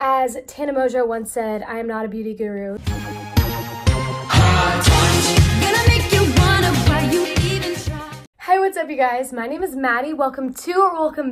As Tana Mojo once said, I am not a beauty guru. Hi, what's up you guys? My name is Maddie. Welcome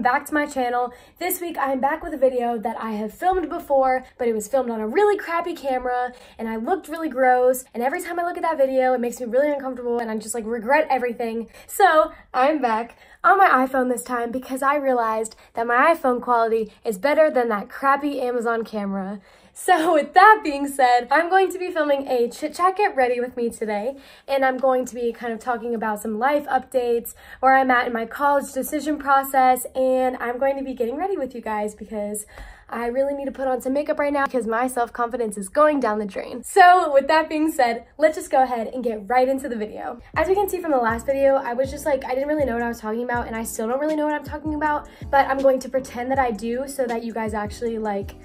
back to my channel. This week I'm back with a video that I have filmed before, but it was filmed on a really crappy camera and I looked really gross, and every time I look at that video it makes me really uncomfortable and I just like regret everything. So I'm back on my iPhone this time because I realized that my iPhone quality is better than that crappy Amazon camera. So with that being said, I'm going to be filming a chit chat get ready with me today, and I'm going to be kind of talking about some life updates, where I'm at in my college decision process, and I'm going to be getting ready with you guys because I really need to put on some makeup right now because my self-confidence is going down the drain. So with that being said, let's just go ahead and get right into the video. As you can see from the last video, I was just like, I didn't really know what I was talking about, and I still don't really know what I'm talking about, but I'm going to pretend that I do so that you guys actually like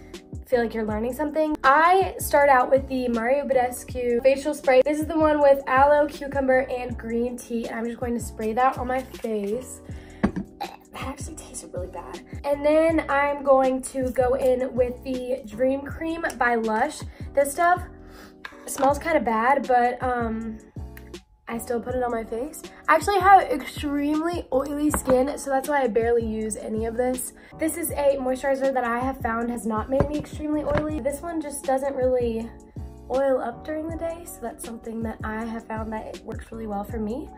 feel like you're learning something. I start out with the vsco facial spray. This is the one with aloe, cucumber, and green tea, and I'm just going to spray that on my face. That actually tasted really bad. And then I'm going to go in with the Dream Cream by Lush. This stuff smells kind of bad, but I still put it on my face. I actually have extremely oily skin, so that's why I barely use any of this. This is a moisturizer that I have found has not made me extremely oily. This one just doesn't really oil up during the day, so that's something that I have found that it works really well for me.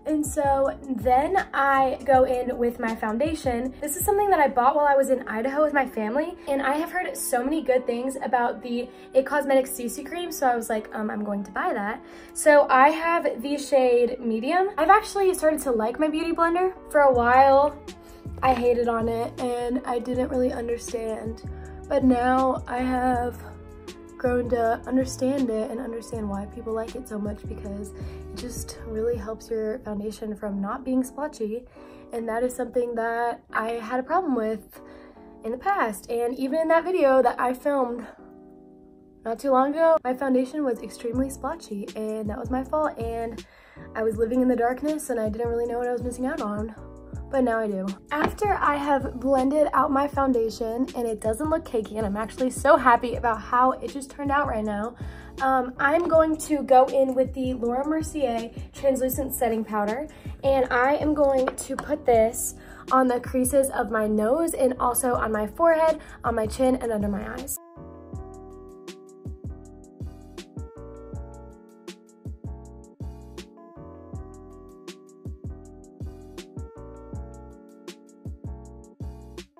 And so then I go in with my foundation. This is something that I bought while I was in Idaho with my family, and I have heard so many good things about the M.A.C Cosmetics CC cream, so I was like, I'm going to buy that. So I have the shade medium. I've actually started to like my beauty blender. For a while I hated on it and I didn't really understand, but now I have grown to understand it and understand why people like it so much, because it just really helps your foundation from not being splotchy, and that is something that I had a problem with in the past. And even in that video that I filmed not too long ago, my foundation was extremely splotchy, and that was my fault, and I was living in the darkness and I didn't really know what I was missing out on. But now I do. After I have blended out my foundation and it doesn't look cakey, and I'm actually so happy about how it just turned out right now, I'm going to go in with the Laura Mercier translucent setting powder, and I am going to put this on the creases of my nose and also on my forehead, on my chin, and under my eyes.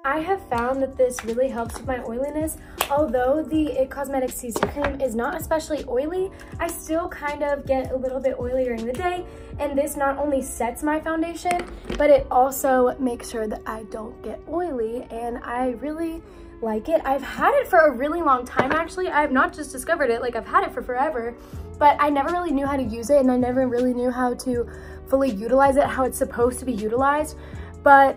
I have found that this really helps with my oiliness. Although the M.A.C Cosmetics CC cream is not especially oily, I still kind of get a little bit oily during the day, and this not only sets my foundation, but it also makes sure that I don't get oily, and I really like it. I've had it for a really long time actually. I have not just discovered it, like I've had it for forever, but I never really knew how to use it, and I never really knew how to fully utilize it, how it's supposed to be utilized. But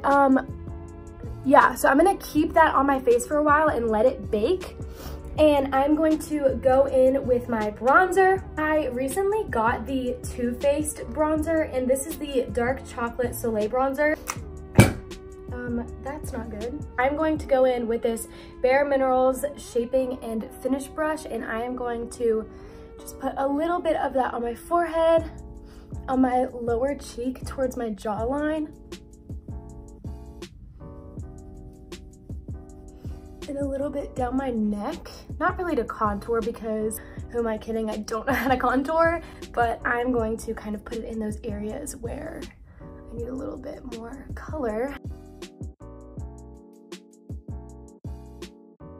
yeah, so I'm gonna keep that on my face for a while and let it bake. And I'm going to go in with my bronzer. I recently got the Too Faced bronzer, and this is the Dark Chocolate Soleil bronzer. That's not good. I'm going to go in with this Bare Minerals Shaping and Finish brush, and I am going to just put a little bit of that on my forehead, on my lower cheek towards my jawline, and a little bit down my neck. Not really to contour, because who am I kidding? I don't know how to contour, but I'm going to kind of put it in those areas where I need a little bit more color.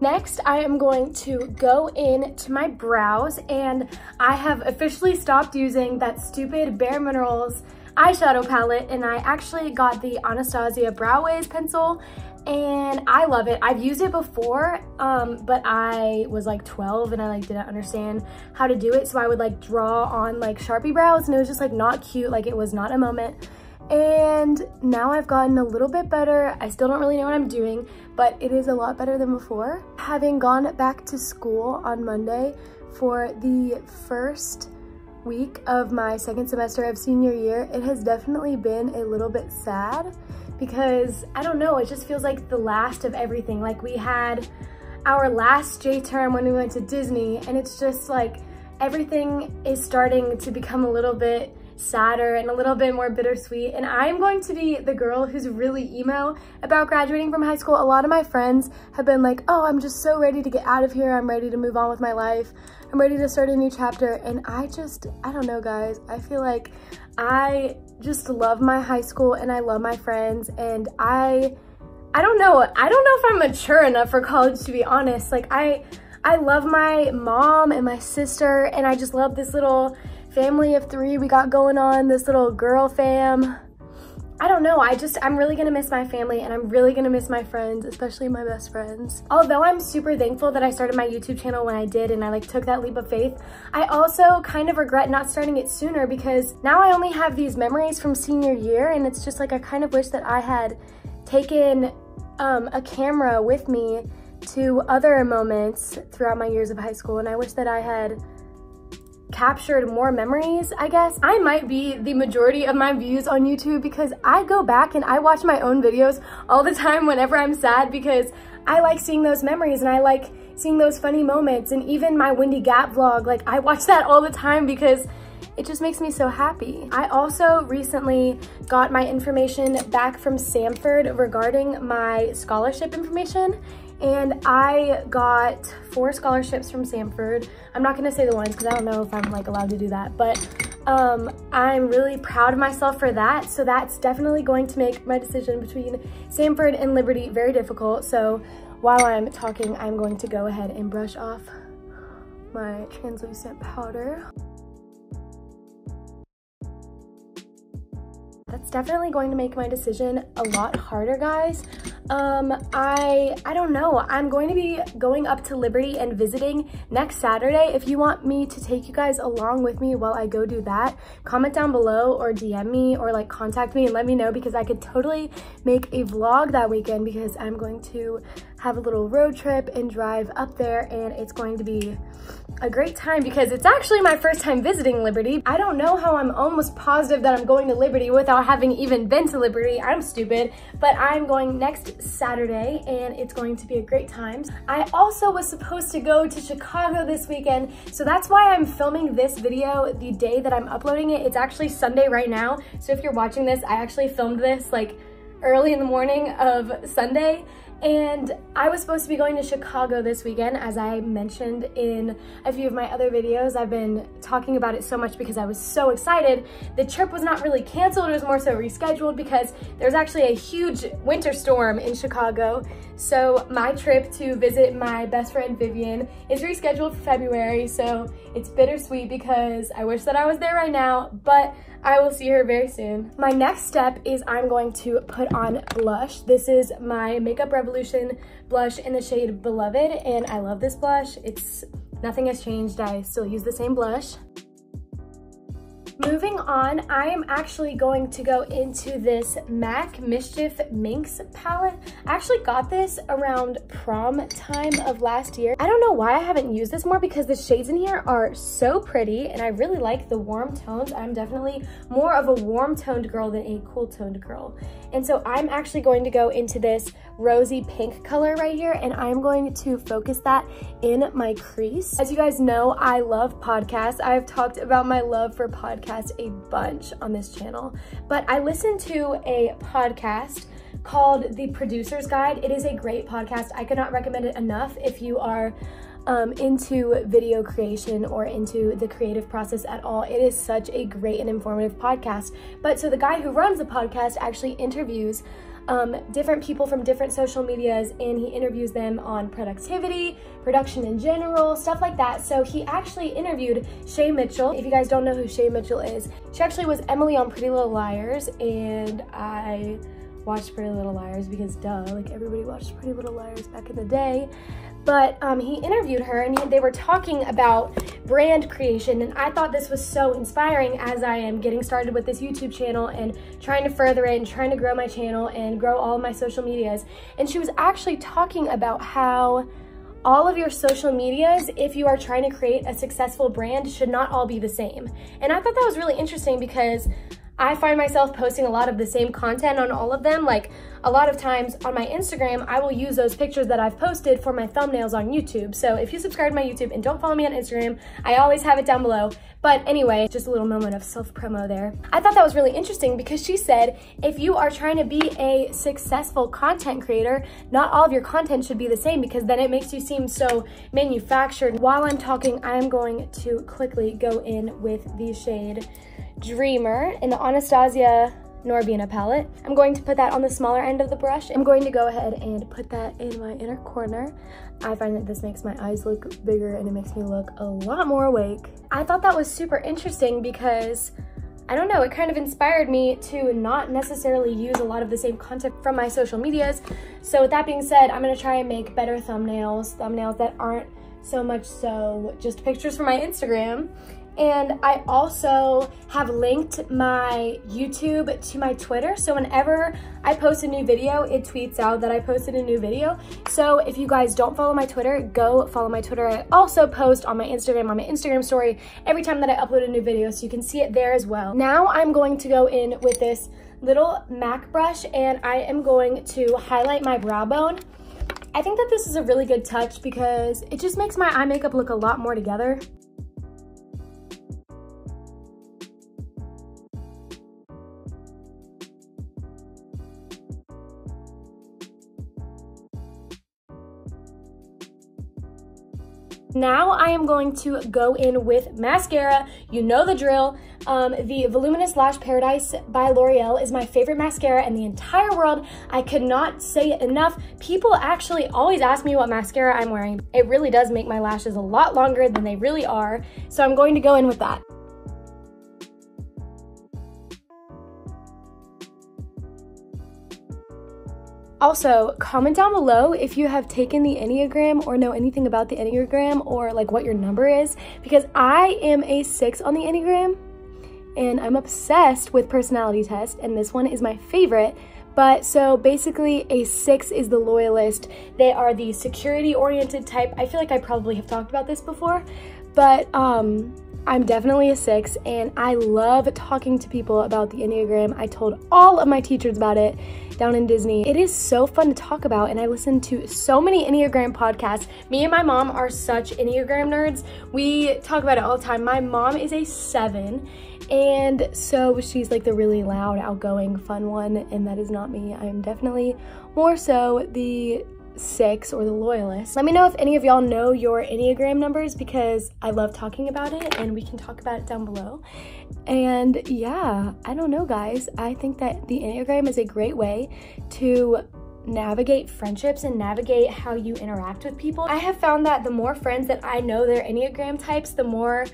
Next, I am going to go in to my brows, and I have officially stopped using that stupid Bare Minerals eyeshadow palette, and I actually got the Anastasia Brow Wiz pencil, and I love it. I've used it before, but I was like 12 and I like didn't understand how to do it, so I would like draw on like Sharpie brows, and it was just like not cute, like it was not a moment. And now I've gotten a little bit better. I still don't really know what I'm doing, but it is a lot better than before. Having gone back to school on Monday for the first week of my second semester of senior year, it has definitely been a little bit sad because I don't know, it just feels like the last of everything. Like we had our last J term when we went to Disney, and it's just like everything is starting to become a little bit sadder and a little bit more bittersweet. And I'm going to be the girl who's really emo about graduating from high school. A lot of my friends have been like, oh, I'm just so ready to get out of here. I'm ready to move on with my life. I'm ready to start a new chapter. And I don't know, guys. I feel like I just love my high school and I love my friends, and I don't know if I'm mature enough for college, to be honest. Like I love my mom and my sister, and I just love this little family of 3 we got going on, this little girl fam. I don't know, I'm really gonna miss my family, and I'm really gonna miss my friends, especially my best friends. Although I'm super thankful that I started my YouTube channel when I did and I like took that leap of faith, I also kind of regret not starting it sooner, because now I only have these memories from senior year, and it's just like I kind of wish that I had taken a camera with me to other moments throughout my years of high school, and I wish that I had captured more memories, I guess. I might be the majority of my views on YouTube because I go back and I watch my own videos all the time whenever I'm sad, because I like seeing those memories and I like seeing those funny moments. And even my Windy Gap vlog, like I watch that all the time because it just makes me so happy. I also recently got my information back from Samford regarding my scholarship information, and I got 4 scholarships from Samford. I'm not gonna say the ones because I don't know if I'm like allowed to do that, but I'm really proud of myself for that. So that's definitely going to make my decision between Samford and Liberty very difficult. So while I'm talking, I'm going to go ahead and brush off my translucent powder. That's definitely going to make my decision a lot harder, guys. I don't know. I'm going to be going up to Liberty and visiting next Saturday. If you want me to take you guys along with me while I go do that, comment down below or DM me or like contact me and let me know, because I could totally make a vlog that weekend, because I'm going to have a little road trip and drive up there, and it's going to be a great time because it's actually my first time visiting Liberty. I don't know how I'm almost positive that I'm going to Liberty without having even been to Liberty. I'm stupid, but I'm going next Saturday and it's going to be a great time. I also was supposed to go to Chicago this weekend, so that's why I'm filming this video the day that I'm uploading it. It's actually Sunday right now, so if you're watching this, I actually filmed this like early in the morning of Sunday. And I was supposed to be going to Chicago this weekend, as I mentioned in a few of my other videos. I've been talking about it so much because I was so excited. The trip was not really canceled, it was more so rescheduled because there's actually a huge winter storm in Chicago. So my trip to visit my best friend Vivian is rescheduled for February, so it's bittersweet because I wish that I was there right now, but I will see her very soon. My next step is I'm going to put on blush. This is my Makeup Revolution blush in the shade Beloved, and I love this blush. Nothing has changed. I still use the same blush. Moving on, I am actually going to go into this MAC Mischief Minx palette. I actually got this around prom time of last year. I don't know why I haven't used this more, because the shades in here are so pretty and I really like the warm tones. I'm definitely more of a warm toned girl than a cool toned girl. And so I'm actually going to go into this rosy pink color right here, and I'm going to focus that in my crease. As you guys know, I love podcasts. I've talked about my love for podcasts a bunch on this channel, but I listened to a podcast called The Producer's Guide. It is a great podcast. I could not recommend it enough if you are into video creation or into the creative process at all. It is such a great and informative podcast. But so the guy who runs the podcast actually interviews different people from different social medias, and he interviews them on productivity, production in general, stuff like that. So he actually interviewed Shay Mitchell. If you guys don't know who Shay Mitchell is, she actually was Emily on Pretty Little Liars, and I watched Pretty Little Liars because duh, like everybody watched Pretty Little Liars back in the day. But he interviewed her, and they were talking about brand creation, and I thought this was so inspiring as I am getting started with this YouTube channel and trying to further it and trying to grow my channel and grow all of my social medias. And she was actually talking about how all of your social medias, if you are trying to create a successful brand, should not all be the same. And I thought that was really interesting because I find myself posting a lot of the same content on all of them. Like a lot of times on my Instagram, I will use those pictures that I've posted for my thumbnails on YouTube. So if you subscribe to my YouTube and don't follow me on Instagram, I always have it down below. But anyway, just a little moment of self-promo there. I thought that was really interesting because she said, if you are trying to be a successful content creator, not all of your content should be the same because then it makes you seem so manufactured. While I'm talking, I am going to quickly go in with the shade Dreamer in the Anastasia Norbina palette. I'm going to put that on the smaller end of the brush. I'm going to go ahead and put that in my inner corner. I find that this makes my eyes look bigger and it makes me look a lot more awake. I thought that was super interesting because, I don't know, it kind of inspired me to not necessarily use a lot of the same content from my social medias. So with that being said, I'm gonna try and make better thumbnails that aren't so much so just pictures from my Instagram. And I also have linked my YouTube to my Twitter. So whenever I post a new video, it tweets out that I posted a new video. So if you guys don't follow my Twitter, go follow my Twitter. I also post on my Instagram story every time that I upload a new video, so you can see it there as well. Now I'm going to go in with this little MAC brush and I am going to highlight my brow bone. I think that this is a really good touch because it just makes my eye makeup look a lot more together. Now I am going to go in with mascara. You know the drill. The Voluminous Lash Paradise by L'Oreal is my favorite mascara in the entire world. I could not say it enough. People actually always ask me what mascara I'm wearing. It really does make my lashes a lot longer than they really are. So I'm going to go in with that. Also, comment down below if you have taken the Enneagram or know anything about the Enneagram or like what your number is, because I am a 6 on the Enneagram and I'm obsessed with personality tests and this one is my favorite. But so basically a 6 is the loyalist. They are the security oriented type. I feel like I probably have talked about this before, but I'm definitely a 6 and I love talking to people about the Enneagram. I told all of my teachers about it down in Disney. It is so fun to talk about and I listen to so many Enneagram podcasts. Me and my mom are such Enneagram nerds. We talk about it all the time. My mom is a 7 and so she's like the really loud, outgoing, fun one, and that is not me. I am definitely more so the 6 or the loyalist. Let me know if any of y'all know your Enneagram numbers because I love talking about it and we can talk about it down below. And yeah, I don't know guys, I think that the Enneagram is a great way to navigate friendships and navigate how you interact with people. I have found that the more friends that I know their Enneagram types, the more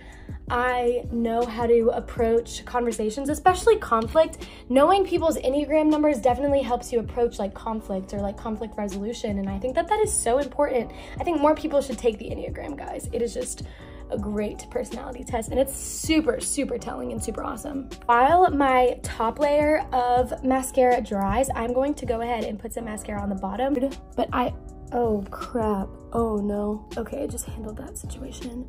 I know how to approach conversations, especially conflict. Knowing people's Enneagram numbers definitely helps you approach like conflict or like conflict resolution, and I think that that is so important. I think more people should take the Enneagram, guys. It is just a great personality test and it's super, super telling and super awesome. While my top layer of mascara dries, I'm going to go ahead and put some mascara on the bottom, but oh crap, oh no. Okay, I just handled that situation.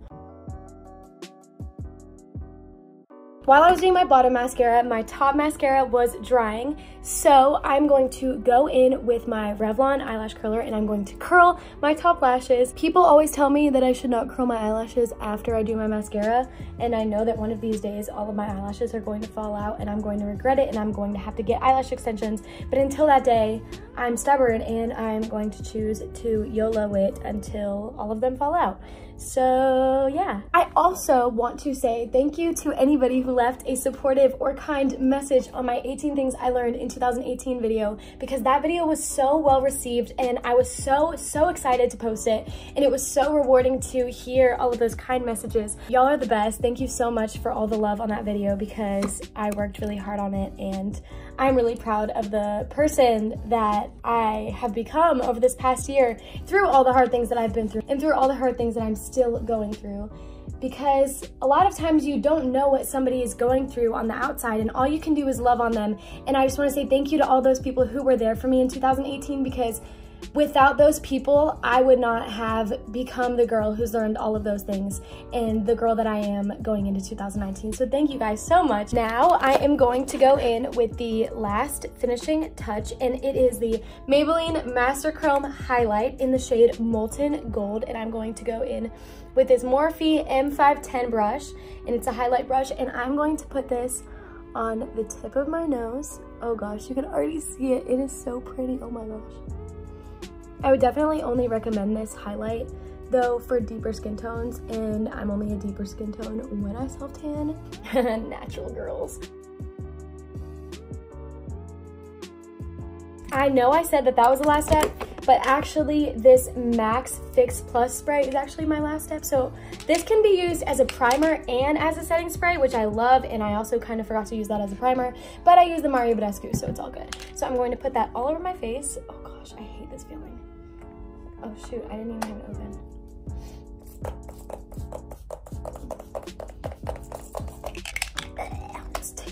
While I was doing my bottom mascara, my top mascara was drying, so I'm going to go in with my Revlon eyelash curler and I'm going to curl my top lashes. People always tell me that I should not curl my eyelashes after I do my mascara, and I know that one of these days all of my eyelashes are going to fall out and I'm going to regret it and I'm going to have to get eyelash extensions, but until that day, I'm stubborn and I'm going to choose to YOLO it until all of them fall out. So yeah. I also want to say thank you to anybody who left a supportive or kind message on my 18 things I learned in 2018 video, because that video was so well received and I was so excited to post it, and it was so rewarding to hear all of those kind messages. Y'all are the best. Thank you so much for all the love on that video because I worked really hard on it and I'm really proud of the person that I have become over this past year through all the hard things that I've been through and through all the hard things that I'm still going through. Because a lot of times you don't know what somebody is going through on the outside and all you can do is love on them. And I just want to say thank you to all those people who were there for me in 2018, because Without those people, I would not have become the girl who's learned all of those things and the girl that I am going into 2019. So thank you guys so much. Now I am going to go in with the last finishing touch, and it is the Maybelline Master Chrome Highlight in the shade Molten Gold. And I'm going to go in with this Morphe M510 brush, and it's a highlight brush, and I'm going to put this on the tip of my nose. Oh gosh, you can already see it. It is so pretty. Oh my gosh. I would definitely only recommend this highlight though for deeper skin tones, and I'm only a deeper skin tone when I self-tan. Natural girls. I know I said that that was the last step, but actually this M.A.C Fix Plus spray is actually my last step. So this can be used as a primer and as a setting spray, which I love, and I also kind of forgot to use that as a primer, but I use the vsco, so it's all good. So I'm going to put that all over my face. Oh gosh, I hate this feeling. Oh shoot, I didn't even have it open.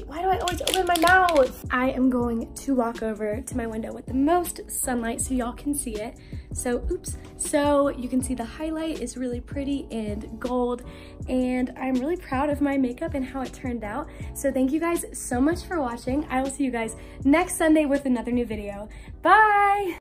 Why do I always open my mouth? I am going to walk over to my window with the most sunlight so y'all can see it. So, oops. So you can see the highlight is really pretty and gold, and I'm really proud of my makeup and how it turned out. So thank you guys so much for watching. I will see you guys next Sunday with another new video. Bye!